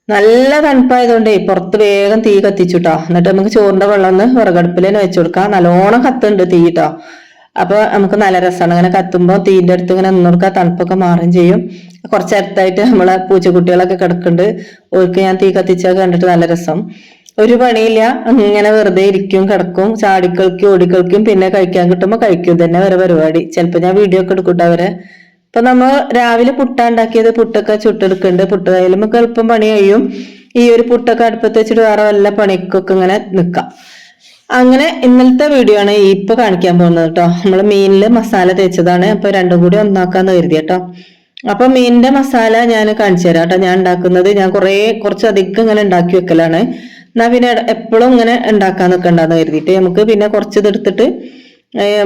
നല്ല തണുപ്പായതുകൊണ്ടേ പുറത്ത് വേഗം തീ കത്തിച്ചുട്ടോ. എന്നിട്ട് നമുക്ക് ചോറിന്റെ വെള്ളം ഒന്ന് വിറകടുപ്പിൽ തന്നെ വെച്ചു കൊടുക്കാം. നല്ലോണം കത്തുണ്ട് തീട്ടോ. അപ്പൊ നമുക്ക് നല്ല രസമാണ് അങ്ങനെ കത്തുമ്പോൾ തീന്റെ അടുത്ത് ഇങ്ങനെ നിന്നൊടുക്കുക, തണുപ്പൊക്കെ മാറുകയും ചെയ്യും. കുറച്ച് അടുത്തായിട്ട് നമ്മളെ പൂച്ചക്കുട്ടികളൊക്കെ കിടക്കുന്നുണ്ട്. ഓർക്ക് ഞാൻ തീ കത്തിച്ചാൽ കണ്ടിട്ട് നല്ല രസം. ഒരു പണിയില്ല, ഇങ്ങനെ വെറുതെ ഇരിക്കും, കിടക്കും, ചാടിക്കളിക്കും, ഓടിക്കളിക്കും, പിന്നെ കഴിക്കാൻ കിട്ടുമ്പോ കഴിക്കും. തന്നെ വേറെ പരിപാടി. ചിലപ്പോ ഞാൻ വീഡിയോ ഒക്കെ എടുക്കൂട്ടോ അവരെ. ഇപ്പൊ നമ്മൾ രാവിലെ പുട്ടാണ്ടാക്കിയത്, പുട്ടൊക്കെ ചുട്ടെടുക്കുന്നുണ്ട്. പുട്ട് കയ്യിലും നമുക്ക് എളുപ്പം പണി കഴിയും. ഈ ഒരു പുട്ടൊക്കെ അടുപ്പത്ത് വെച്ചിട്ട് വേറെ വല്ല പണിക്കൊക്കെ ഇങ്ങനെ നിക്കാം. അങ്ങനെ ഇന്നലത്തെ വീഡിയോ ആണ് ഇപ്പൊ കാണിക്കാൻ പോകുന്നത് കേട്ടോ. നമ്മള് മീനില് മസാല തേച്ചതാണ്. അപ്പൊ രണ്ടും കൂടി ഒന്നാക്കാന്ന് കരുതി കേട്ടോ. അപ്പൊ മീനിന്റെ മസാല ഞാൻ കാണിച്ചു തരാം കേട്ടോ. ഞാൻ ഉണ്ടാക്കുന്നത് ഞാൻ കുറച്ചധികം ഇങ്ങനെ ഉണ്ടാക്കി വെക്കലാണ്. എന്നാ പിന്നെ എപ്പോഴും ഇങ്ങനെ ഉണ്ടാക്കാൻ നിൽക്കണ്ടെന്ന് കരുതിയിട്ട് നമുക്ക് പിന്നെ കുറച്ച് ഇതെടുത്തിട്ട്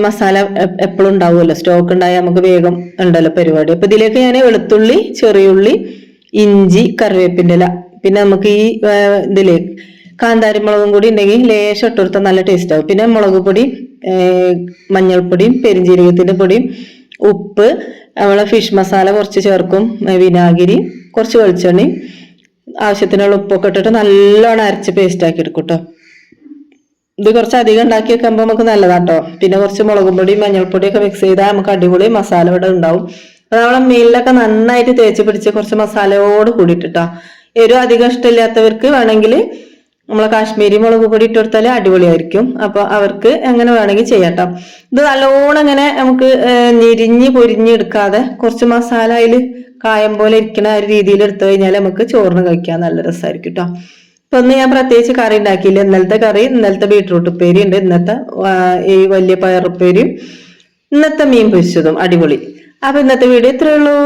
മസാല എപ്പോഴും ഉണ്ടാവുമല്ലോ, സ്റ്റോക്ക് ഉണ്ടായാൽ നമുക്ക് വേഗം ഉണ്ടല്ലോ പരിപാടി. അപ്പൊ ഇതിലേക്ക് ഞാൻ വെളുത്തുള്ളി, ചെറിയുള്ളി, ഇഞ്ചി, കറിവേപ്പിന്റെ ഇല, പിന്നെ നമുക്ക് ഈ ഇതില് കാന്താരി മുളകും കൂടി ഉണ്ടെങ്കിൽ ലേശം ഇട്ട് കൊടുത്താൽ നല്ല ടേസ്റ്റ് ആവും. പിന്നെ മുളക് പൊടി, മഞ്ഞൾപ്പൊടിയും പെരിഞ്ജീരകത്തിന്റെ പൊടിയും, ഉപ്പ്, നമ്മളെ ഫിഷ് മസാല കുറച്ച് ചേർക്കും, വിനാഗിരി, കുറച്ച് വെളിച്ചെണ്ണയും, ആവശ്യത്തിനുള്ള ഉപ്പൊക്കെ ഇട്ടിട്ട് നല്ലോണം അരച്ച് പേസ്റ്റ് ആക്കി എടുക്കും കേട്ടോ. ഇത് കുറച്ച് അധികം ഉണ്ടാക്കി വെക്കുമ്പോൾ നമുക്ക് നല്ലതാട്ടോ. പിന്നെ കുറച്ച് മുളകും പൊടിയും മഞ്ഞൾപ്പൊടിയൊക്കെ മിക്സ് ചെയ്താൽ നമുക്ക് അടിപൊളി മസാല ഇവിടെ ഉണ്ടാവും. അപ്പൊ നമ്മളെ മീനിലൊക്കെ നന്നായിട്ട് തേച്ച് പിടിച്ച് കുറച്ച് മസാലയോട് കൂടിയിട്ടാ. എരിവ് അധികം ഇഷ്ടമില്ലാത്തവർക്ക് വേണമെങ്കിൽ നമ്മളെ കാശ്മീരി മുളക് പൊടി ഇട്ട് കൊടുത്താൽ അടിപൊളിയായിരിക്കും. അപ്പൊ അവർക്ക് എങ്ങനെ വേണമെങ്കിൽ ചെയ്യാട്ടോ. ഇത് നല്ലോണം ഇങ്ങനെ നമുക്ക് ഞെരിഞ്ഞ് പൊരിഞ്ഞെടുക്കാതെ കുറച്ച് മസാല അതിൽ കായം പോലെ ഇരിക്കുന്ന ഒരു രീതിയിൽ എടുത്തു കഴിഞ്ഞാൽ നമുക്ക് ചോറിന് കഴിക്കാൻ നല്ല രസമായിരിക്കും കേട്ടോ. ഇപ്പൊ ഒന്ന് ഞാൻ പ്രത്യേകിച്ച് കറി ഉണ്ടാക്കിയില്ല. ഇന്നലത്തെ കറി, ഇന്നലത്തെ ബീട്രൂട്ട് ഉപ്പേരി ഉണ്ട്, ഇന്നത്തെ ഈ വലിയ പയറുപ്പേരിയും, ഇന്നത്തെ മീൻ പൊരിച്ചതും അടിപൊളി. അപ്പൊ ഇന്നത്തെ വീഡിയോ ഇത്രയേ ഉള്ളൂ.